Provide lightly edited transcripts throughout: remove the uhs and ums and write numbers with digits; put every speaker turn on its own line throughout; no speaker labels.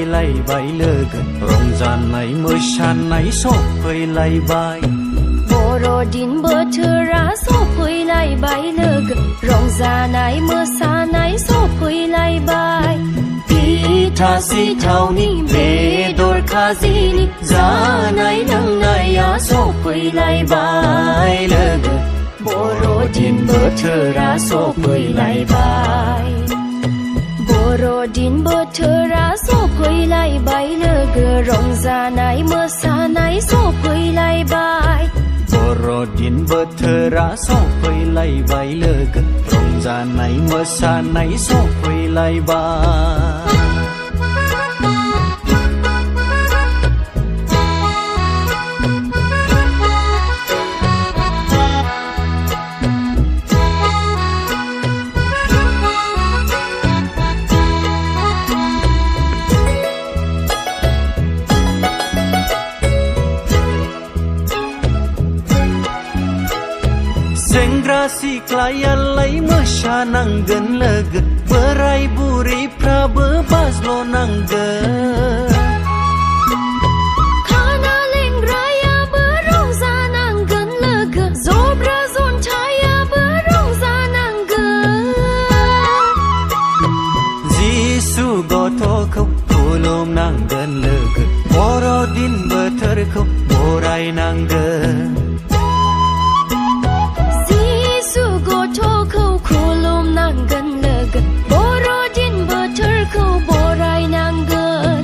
फैलायबाय लोगो रंजानाय मोसानाय सफैलायबाय
बर'दिन बोथोरा सफैलायबाय लोगो रंजानाय मोसानाय सफैलायबाय
फिथा सिथावनि बेदर खाजिनि जानाय लोंनाया सफैलायबाय लोगो बर'दिन बोथोरा सफैलायबाय बर'दिन बोथोरा सफैलायबाय लोगो रंजानाय मोसानाय सफैलायबाय बर'दिन बोथोरा सफैलायबाय लोगो रंजानाय मोसानाय सफैलायबाय सेंग्रा सिख्लायालाय मोसानांगोन लोगो बोराय बुरैफ्राबो बाज्ल'नांगोन
खाना लेंग्रायाबो रंजानांगोन लोगो जब्रा जन्थायाबो रंजानांगोन
जिसु गथ'खौ खुलुमनांगोन लोगो बर'दिन बोथोरखौ बरायनांगोन
गथ'खौ खुलुमनांगोन लोगो बर'दिन बोथोरखौ बरायनांगोन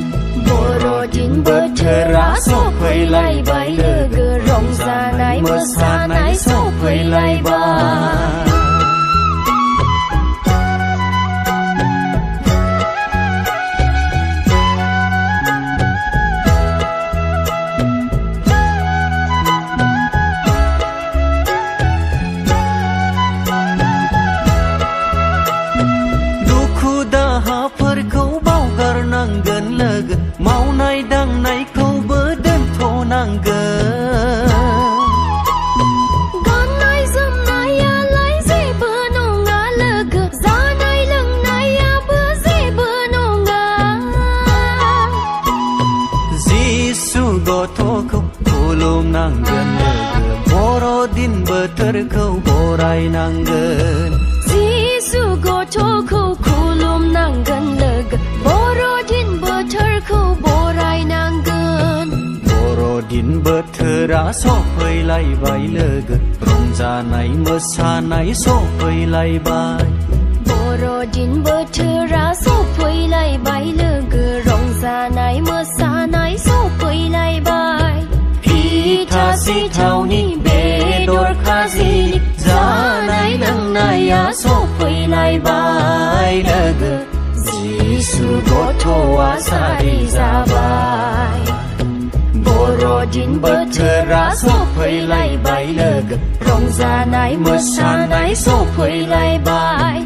बर'दिन बोथोरा सफैलायबाय लोगो रंजानाय मोसानाय सफैलायबाय दाहाफोरखौ बावगारनांगोन लोगो मावनाय दांनायखौबो दोनथ'नांगोन गाननाय जोमनायालाय जेबो नङा लोगो जानाय लोंनायाबो जेबो नङा
जिसु गथ'खौ खुलुमनांगोन लोगो बर'दिन बोथोरखौ बरायनांगोन
जिसु गथ'खौ खुलुमनांगोन लोगो बर'दिन बोथोरखौ बरायनांगोन
बर'दिन बोथोरा सफैलायबाय लोगो रंजानाय मोसानाय सफैलायबाय
बर'दिन बोथोरा सफैलायबाय लोगो रंजानाय मोसानाय सफैलायबाय
फिथा सिथावनि बेदर खाजिनि जानाय लोंनाया सफैलायबाय लोगो जिसु गथ'आ सारि जाबाय बर'दिन बोथोरा सफैलायबाय लोगो रंजानाय मोसानाय सफैलायबाय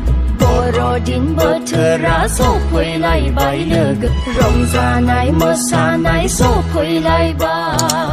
बर'दिन बोथोरा सफैलायबाय लोगो रंजानाय मोसानाय सफैलायबाय